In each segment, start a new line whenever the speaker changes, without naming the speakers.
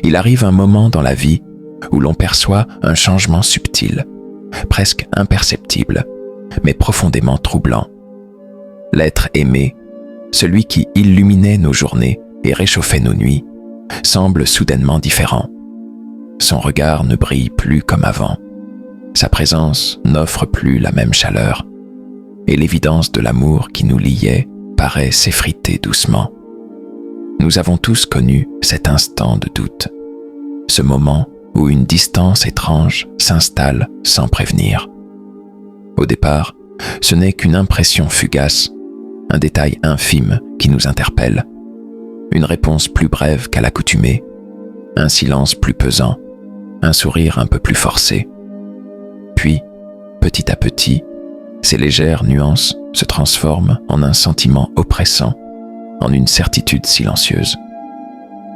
il arrive un moment dans la vie où l'on perçoit un changement subtil, presque imperceptible, mais profondément troublant. L'être aimé, celui qui illuminait nos journées et réchauffait nos nuits, semble soudainement différent. Son regard ne brille plus comme avant. Sa présence n'offre plus la même chaleur, et l'évidence de l'amour qui nous liait paraît s'effriter doucement. Nous avons tous connu cet instant de doute, ce moment où une distance étrange s'installe sans prévenir. Au départ, ce n'est qu'une impression fugace, un détail infime qui nous interpelle, une réponse plus brève qu'à l'accoutumée, un silence plus pesant, un sourire un peu plus forcé. Puis, petit à petit, ces légères nuances se transforment en un sentiment oppressant, en une certitude silencieuse.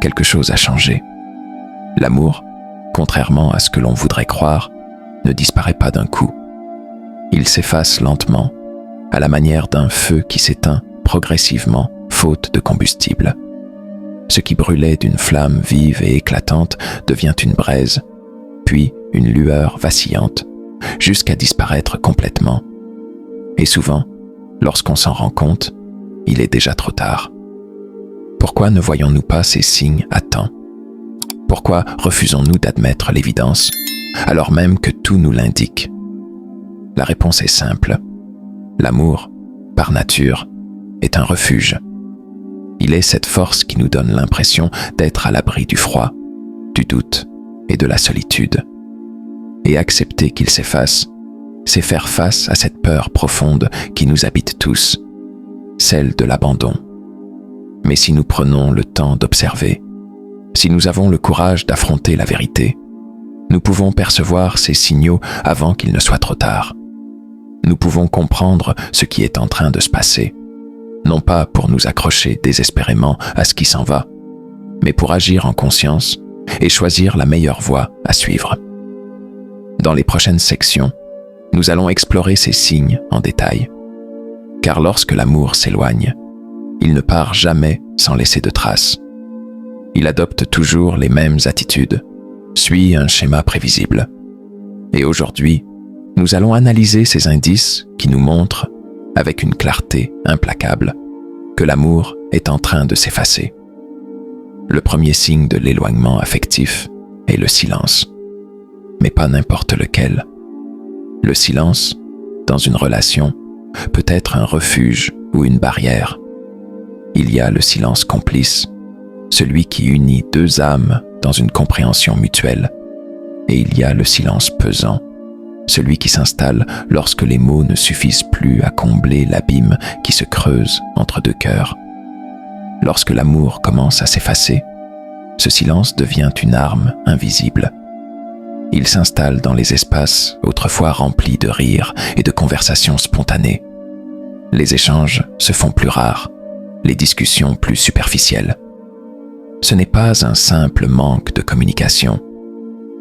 Quelque chose a changé. L'amour, contrairement à ce que l'on voudrait croire, ne disparaît pas d'un coup. Il s'efface lentement, à la manière d'un feu qui s'éteint progressivement faute de combustible. Ce qui brûlait d'une flamme vive et éclatante devient une braise, puis une lueur vacillante, jusqu'à disparaître complètement. Et souvent, lorsqu'on s'en rend compte, il est déjà trop tard. Pourquoi ne voyons-nous pas ces signes à temps? Pourquoi refusons-nous d'admettre l'évidence, alors même que tout nous l'indique? La réponse est simple. L'amour, par nature, est un refuge. Il est cette force qui nous donne l'impression d'être à l'abri du froid, du doute et de la solitude. Et accepter qu'il s'efface, c'est faire face à cette peur profonde qui nous habite tous, celle de l'abandon. Mais si nous prenons le temps d'observer, si nous avons le courage d'affronter la vérité, nous pouvons percevoir ces signaux avant qu'il ne soit trop tard. Nous pouvons comprendre ce qui est en train de se passer, non pas pour nous accrocher désespérément à ce qui s'en va, mais pour agir en conscience et choisir la meilleure voie à suivre. Dans les prochaines sections, nous allons explorer ces signes en détail. Car lorsque l'amour s'éloigne, il ne part jamais sans laisser de traces. Il adopte toujours les mêmes attitudes, suit un schéma prévisible. Et aujourd'hui, nous allons analyser ces indices qui nous montrent, avec une clarté implacable, que l'amour est en train de s'effacer. Le premier signe de l'éloignement affectif est le silence, mais pas n'importe lequel. Le silence, dans une relation, peut être un refuge ou une barrière. Il y a le silence complice, celui qui unit deux âmes dans une compréhension mutuelle. Et il y a le silence pesant, celui qui s'installe lorsque les mots ne suffisent plus à combler l'abîme qui se creuse entre deux cœurs. Lorsque l'amour commence à s'effacer, ce silence devient une arme invisible. Il s'installe dans les espaces autrefois remplis de rires et de conversations spontanées. Les échanges se font plus rares, les discussions plus superficielles. Ce n'est pas un simple manque de communication,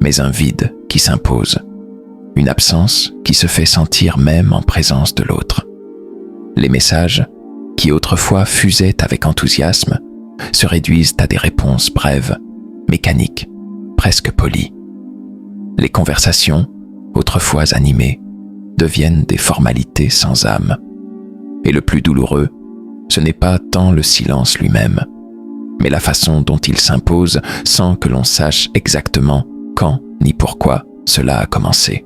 mais un vide qui s'impose, une absence qui se fait sentir même en présence de l'autre. Les messages, qui autrefois fusaient avec enthousiasme, se réduisent à des réponses brèves, mécaniques, presque polies. Les conversations, autrefois animées, deviennent des formalités sans âme. Et le plus douloureux, ce n'est pas tant le silence lui-même, mais la façon dont il s'impose sans que l'on sache exactement quand ni pourquoi cela a commencé.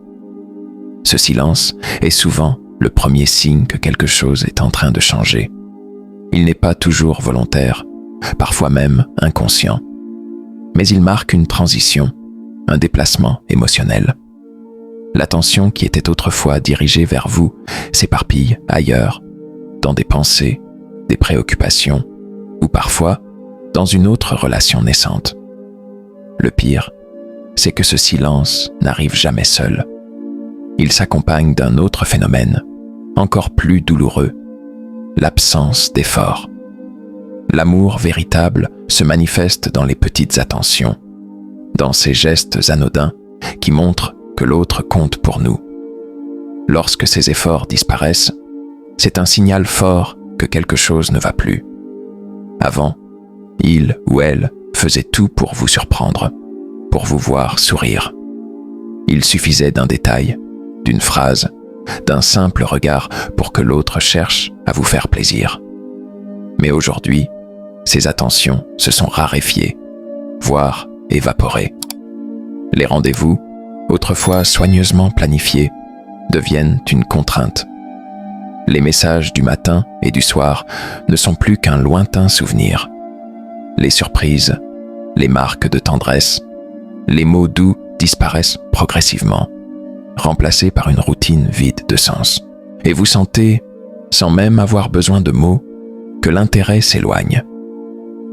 Ce silence est souvent le premier signe que quelque chose est en train de changer. Il n'est pas toujours volontaire, parfois même inconscient, mais il marque une transition, un déplacement émotionnel. L'attention qui était autrefois dirigée vers vous s'éparpille ailleurs, dans des pensées, des préoccupations, ou parfois dans une autre relation naissante. Le pire, c'est que ce silence n'arrive jamais seul. Il s'accompagne d'un autre phénomène, encore plus douloureux, l'absence d'effort. L'amour véritable se manifeste dans les petites attentions, dans ces gestes anodins qui montrent que l'autre compte pour nous. Lorsque ces efforts disparaissent, c'est un signal fort que quelque chose ne va plus. Avant, il ou elle faisait tout pour vous surprendre, pour vous voir sourire. Il suffisait d'un détail, d'une phrase, d'un simple regard pour que l'autre cherche à vous faire plaisir. Mais aujourd'hui, ces attentions se sont raréfiées, voire évaporées. Les rendez-vous, autrefois soigneusement planifiés, deviennent une contrainte. Les messages du matin et du soir ne sont plus qu'un lointain souvenir. Les surprises, les marques de tendresse, les mots doux disparaissent progressivement, remplacés par une routine vide de sens. Et vous sentez, sans même avoir besoin de mots, que l'intérêt s'éloigne,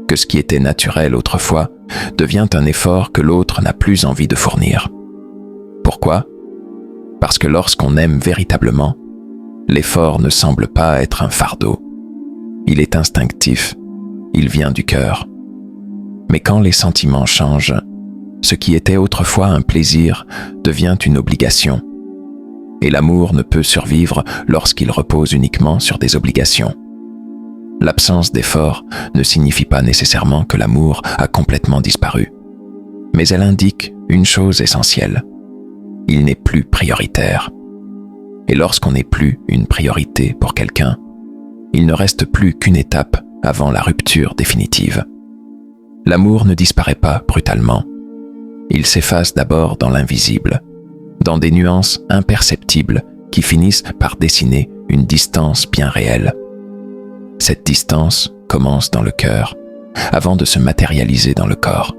que ce qui était naturel autrefois devient un effort que l'autre n'a plus envie de fournir. Pourquoi ? Parce que lorsqu'on aime véritablement, l'effort ne semble pas être un fardeau. Il est instinctif, il vient du cœur. Mais quand les sentiments changent, ce qui était autrefois un plaisir devient une obligation. Et l'amour ne peut survivre lorsqu'il repose uniquement sur des obligations. L'absence d'effort ne signifie pas nécessairement que l'amour a complètement disparu. Mais elle indique une chose essentielle. Il n'est plus prioritaire. Et lorsqu'on n'est plus une priorité pour quelqu'un, il ne reste plus qu'une étape avant la rupture définitive. L'amour ne disparaît pas brutalement. Il s'efface d'abord dans l'invisible, dans des nuances imperceptibles qui finissent par dessiner une distance bien réelle. Cette distance commence dans le cœur, avant de se matérialiser dans le corps.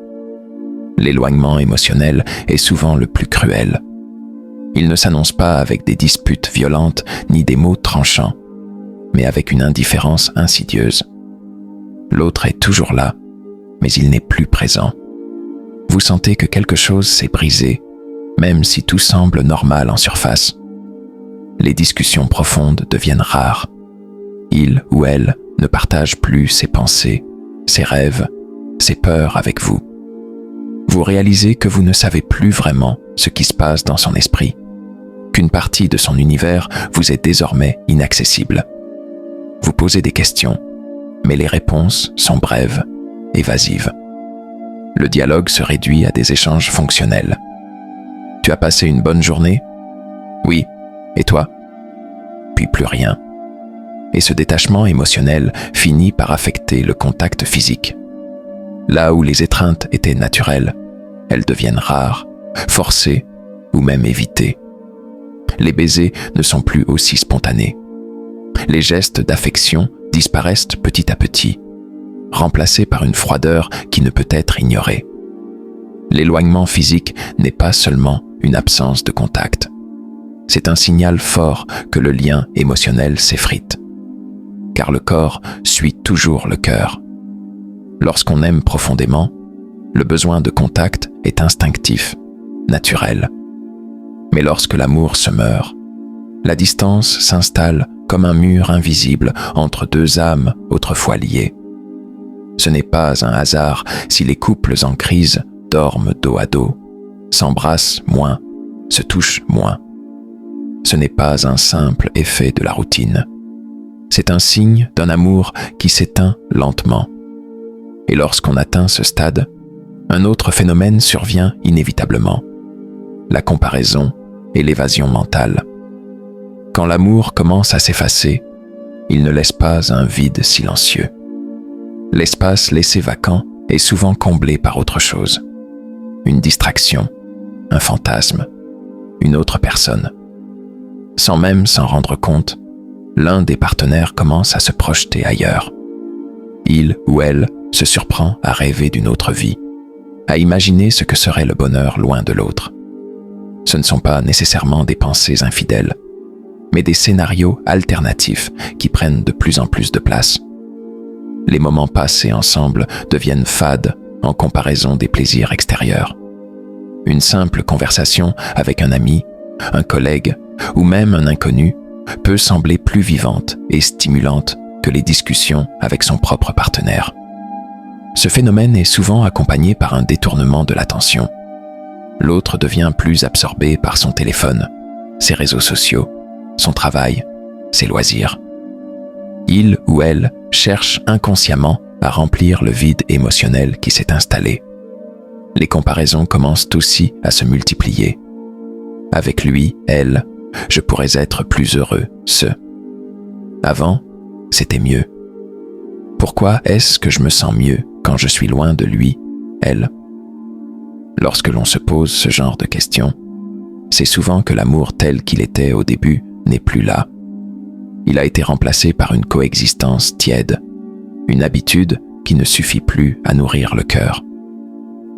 L'éloignement émotionnel est souvent le plus cruel. Il ne s'annonce pas avec des disputes violentes ni des mots tranchants, mais avec une indifférence insidieuse. L'autre est toujours là, mais il n'est plus présent. Vous sentez que quelque chose s'est brisé, même si tout semble normal en surface. Les discussions profondes deviennent rares. Il ou elle ne partage plus ses pensées, ses rêves, ses peurs avec vous. Vous réalisez que vous ne savez plus vraiment ce qui se passe dans son esprit, qu'une partie de son univers vous est désormais inaccessible. Vous posez des questions, mais les réponses sont brèves, évasives. Le dialogue se réduit à des échanges fonctionnels. « Tu as passé une bonne journée ? » ?»« Oui. Et toi ?» Puis plus rien. Et ce détachement émotionnel finit par affecter le contact physique. Là où les étreintes étaient naturelles, elles deviennent rares, forcées ou même évitées. Les baisers ne sont plus aussi spontanés. Les gestes d'affection disparaissent petit à petit, remplacés par une froideur qui ne peut être ignorée. L'éloignement physique n'est pas seulement une absence de contact. C'est un signal fort que le lien émotionnel s'effrite. Car le corps suit toujours le cœur. Lorsqu'on aime profondément, le besoin de contact est instinctif, naturel. Mais lorsque l'amour se meurt, la distance s'installe comme un mur invisible entre deux âmes autrefois liées. Ce n'est pas un hasard si les couples en crise dorment dos à dos, s'embrassent moins, se touchent moins. Ce n'est pas un simple effet de la routine. C'est un signe d'un amour qui s'éteint lentement. Et lorsqu'on atteint ce stade, un autre phénomène survient inévitablement. La comparaison et l'évasion mentale. Quand l'amour commence à s'effacer, il ne laisse pas un vide silencieux. L'espace laissé vacant est souvent comblé par autre chose. Une distraction, un fantasme, une autre personne. Sans même s'en rendre compte, l'un des partenaires commence à se projeter ailleurs. Il ou elle se surprend à rêver d'une autre vie, à imaginer ce que serait le bonheur loin de l'autre. Ce ne sont pas nécessairement des pensées infidèles, mais des scénarios alternatifs qui prennent de plus en plus de place. Les moments passés ensemble deviennent fades en comparaison des plaisirs extérieurs. Une simple conversation avec un ami, un collègue ou même un inconnu peut sembler plus vivante et stimulante que les discussions avec son propre partenaire. Ce phénomène est souvent accompagné par un détournement de l'attention. L'autre devient plus absorbé par son téléphone, ses réseaux sociaux, son travail, ses loisirs. Il ou elle cherche inconsciemment à remplir le vide émotionnel qui s'est installé. Les comparaisons commencent aussi à se multiplier. Avec lui, elle, je pourrais être plus heureux, Avant, c'était mieux. Pourquoi est-ce que je me sens mieux quand je suis loin de lui, elle? Lorsque l'on se pose ce genre de questions, c'est souvent que l'amour tel qu'il était au début n'est plus là. Il a été remplacé par une coexistence tiède, une habitude qui ne suffit plus à nourrir le cœur.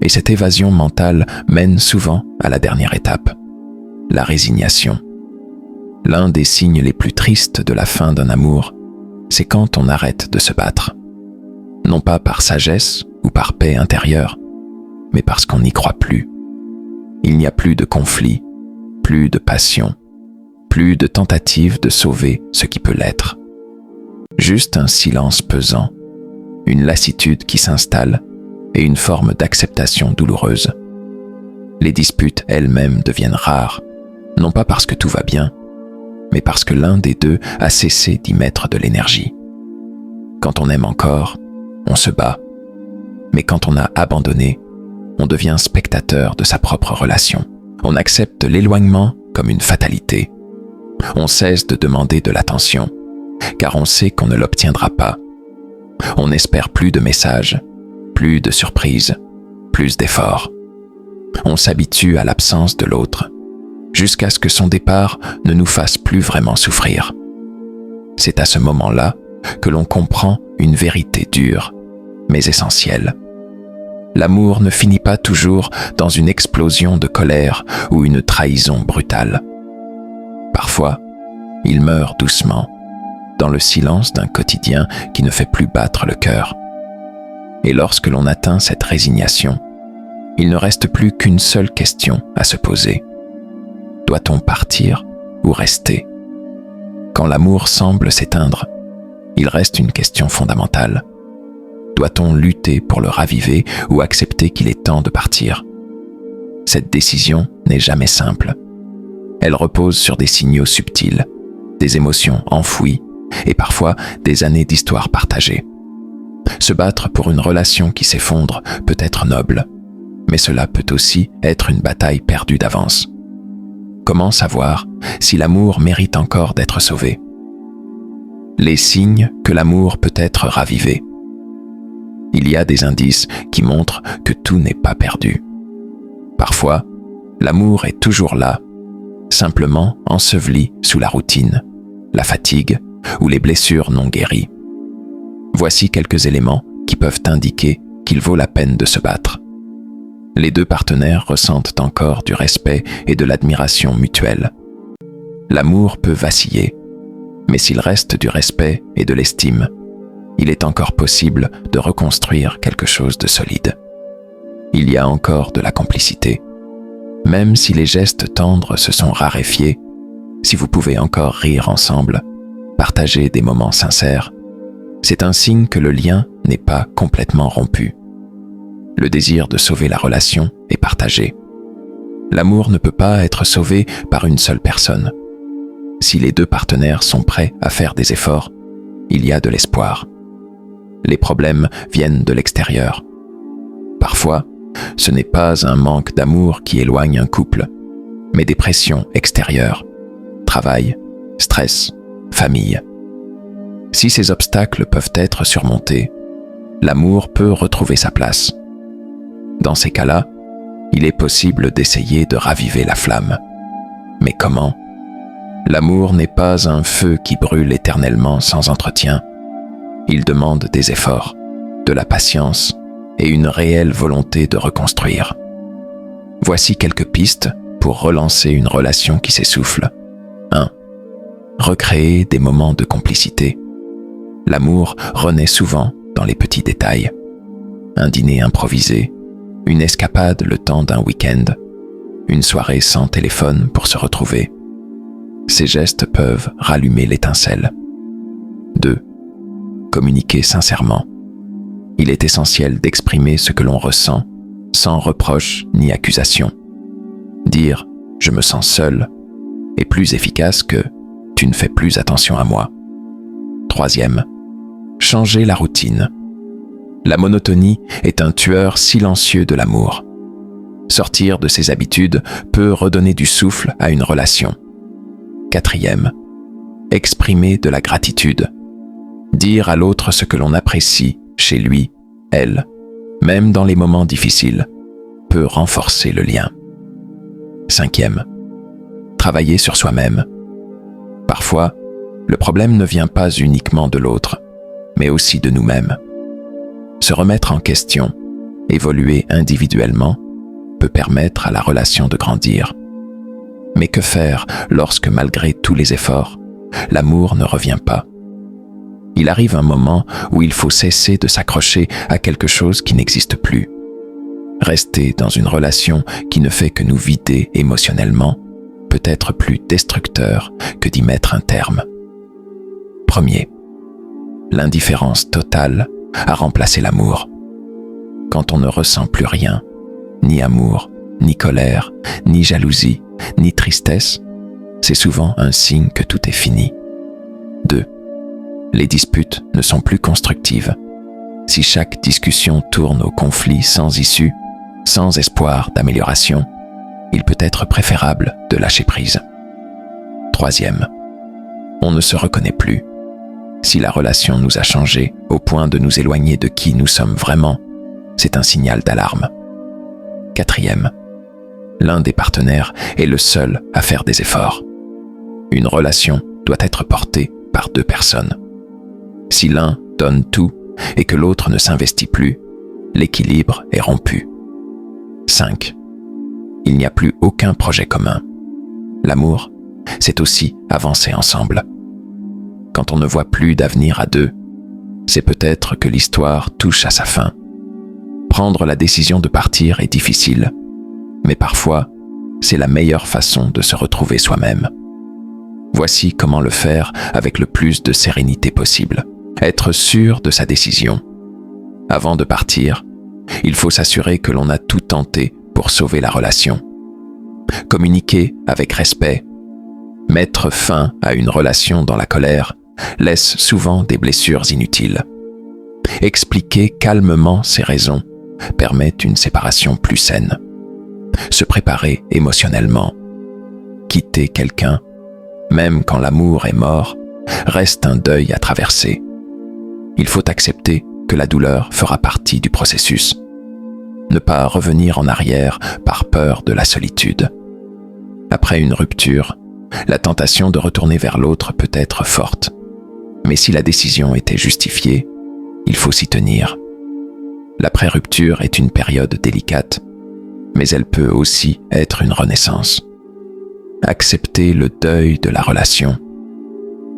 Et cette évasion mentale mène souvent à la dernière étape, la résignation. L'un des signes les plus tristes de la fin d'un amour, c'est quand on arrête de se battre. Non pas par sagesse ou par paix intérieure, mais parce qu'on n'y croit plus. Il n'y a plus de conflit, plus de passion, plus de tentative de sauver ce qui peut l'être. Juste un silence pesant, une lassitude qui s'installe et une forme d'acceptation douloureuse. Les disputes elles-mêmes deviennent rares, non pas parce que tout va bien, mais parce que l'un des deux a cessé d'y mettre de l'énergie. Quand on aime encore, on se bat, mais quand on a abandonné, on devient spectateur de sa propre relation. On accepte l'éloignement comme une fatalité. On cesse de demander de l'attention, car on sait qu'on ne l'obtiendra pas. On n'espère plus de messages, plus de surprises, plus d'efforts. On s'habitue à l'absence de l'autre, jusqu'à ce que son départ ne nous fasse plus vraiment souffrir. C'est à ce moment-là que l'on comprend une vérité dure, mais essentielle. L'amour ne finit pas toujours dans une explosion de colère ou une trahison brutale. Parfois, il meurt doucement, dans le silence d'un quotidien qui ne fait plus battre le cœur. Et lorsque l'on atteint cette résignation, il ne reste plus qu'une seule question à se poser. Doit-on partir ou rester? Quand l'amour semble s'éteindre, il reste une question fondamentale. Doit-on lutter pour le raviver ou accepter qu'il est temps de partir? Cette décision n'est jamais simple. Elle repose sur des signaux subtils, des émotions enfouies et parfois des années d'histoire partagée. Se battre pour une relation qui s'effondre peut être noble, mais cela peut aussi être une bataille perdue d'avance. Comment savoir si l'amour mérite encore d'être sauvé? Les signes que l'amour peut être ravivé. Il y a des indices qui montrent que tout n'est pas perdu. Parfois, l'amour est toujours là, simplement enseveli sous la routine, la fatigue ou les blessures non guéries. Voici quelques éléments qui peuvent indiquer qu'il vaut la peine de se battre. Les deux partenaires ressentent encore du respect et de l'admiration mutuelle. L'amour peut vaciller, mais s'il reste du respect et de l'estime, il est encore possible de reconstruire quelque chose de solide. Il y a encore de la complicité. Même si les gestes tendres se sont raréfiés, si vous pouvez encore rire ensemble, partager des moments sincères, c'est un signe que le lien n'est pas complètement rompu. Le désir de sauver la relation est partagé. L'amour ne peut pas être sauvé par une seule personne. Si les deux partenaires sont prêts à faire des efforts, il y a de l'espoir. Les problèmes viennent de l'extérieur. Parfois, ce n'est pas un manque d'amour qui éloigne un couple, mais des pressions extérieures, travail, stress, famille. Si ces obstacles peuvent être surmontés, l'amour peut retrouver sa place. Dans ces cas-là, il est possible d'essayer de raviver la flamme. Mais comment? L'amour n'est pas un feu qui brûle éternellement sans entretien. Il demande des efforts, de la patience et une réelle volonté de reconstruire. Voici quelques pistes pour relancer une relation qui s'essouffle. 1. Recréer des moments de complicité. L'amour renaît souvent dans les petits détails. Un dîner improvisé, une escapade le temps d'un week-end, une soirée sans téléphone pour se retrouver. Ces gestes peuvent rallumer l'étincelle. 2. Communiquer sincèrement. Il est essentiel d'exprimer ce que l'on ressent, sans reproche ni accusation. Dire « je me sens seul » est plus efficace que « tu ne fais plus attention à moi ». 3. Changer la routine. La monotonie est un tueur silencieux de l'amour. Sortir de ses habitudes peut redonner du souffle à une relation. 4e, exprimer de la gratitude. Dire à l'autre ce que l'on apprécie chez lui, elle, même dans les moments difficiles, peut renforcer le lien. 5e, travailler sur soi-même. Parfois, le problème ne vient pas uniquement de l'autre, mais aussi de nous-mêmes. Se remettre en question, évoluer individuellement, peut permettre à la relation de grandir. Mais que faire lorsque, malgré tous les efforts, l'amour ne revient pas? Il arrive un moment où il faut cesser de s'accrocher à quelque chose qui n'existe plus. Rester dans une relation qui ne fait que nous vider émotionnellement peut être plus destructeur que d'y mettre un terme. 1er, l'indifférence totale a remplacé l'amour. Quand on ne ressent plus rien, ni amour, ni colère, ni jalousie, ni tristesse, c'est souvent un signe que tout est fini. 2. Les disputes ne sont plus constructives. Si chaque discussion tourne au conflit sans issue, sans espoir d'amélioration, il peut être préférable de lâcher prise. 3e, on ne se reconnaît plus. Si la relation nous a changé au point de nous éloigner de qui nous sommes vraiment, c'est un signal d'alarme. 4e, l'un des partenaires est le seul à faire des efforts. Une relation doit être portée par 2 personnes. Si l'un donne tout et que l'autre ne s'investit plus, l'équilibre est rompu. 5. Il n'y a plus aucun projet commun. L'amour, c'est aussi avancer ensemble. Quand on ne voit plus d'avenir à 2, c'est peut-être que l'histoire touche à sa fin. Prendre la décision de partir est difficile, mais parfois, c'est la meilleure façon de se retrouver soi-même. Voici comment le faire avec le plus de sérénité possible. Être sûr de sa décision. Avant de partir, il faut s'assurer que l'on a tout tenté pour sauver la relation. Communiquer avec respect. Mettre fin à une relation dans la colère laisse souvent des blessures inutiles. Expliquer calmement ses raisons permet une séparation plus saine. Se préparer émotionnellement. Quitter quelqu'un, même quand l'amour est mort, reste un deuil à traverser. Il faut accepter que la douleur fera partie du processus. Ne pas revenir en arrière par peur de la solitude. Après une rupture, la tentation de retourner vers l'autre peut être forte. Mais si la décision était justifiée, il faut s'y tenir. L'après-rupture est une période délicate, mais elle peut aussi être une renaissance. Accepter le deuil de la relation.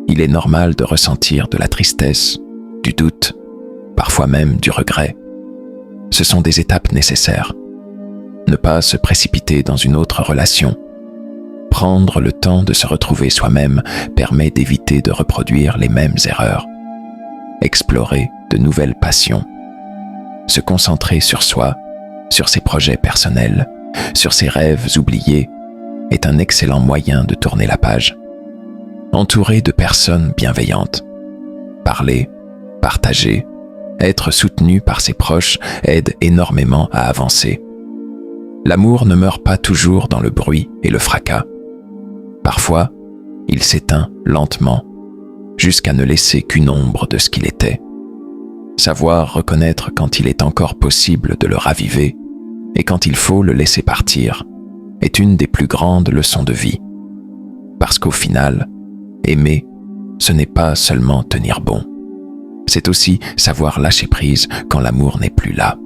Il est normal de ressentir de la tristesse, du doute, parfois même du regret. Ce sont des étapes nécessaires. Ne pas se précipiter dans une autre relation. Prendre le temps de se retrouver soi-même permet d'éviter de reproduire les mêmes erreurs. Explorer de nouvelles passions. Se concentrer sur soi, sur ses projets personnels, sur ses rêves oubliés, est un excellent moyen de tourner la page. Entouré de personnes bienveillantes. Parler, partager, être soutenu par ses proches aide énormément à avancer. L'amour ne meurt pas toujours dans le bruit et le fracas. Parfois, il s'éteint lentement, jusqu'à ne laisser qu'une ombre de ce qu'il était. Savoir reconnaître quand il est encore possible de le raviver et quand il faut le laisser partir est une des plus grandes leçons de vie. Parce qu'au final, aimer, ce n'est pas seulement tenir bon. C'est aussi savoir lâcher prise quand l'amour n'est plus là.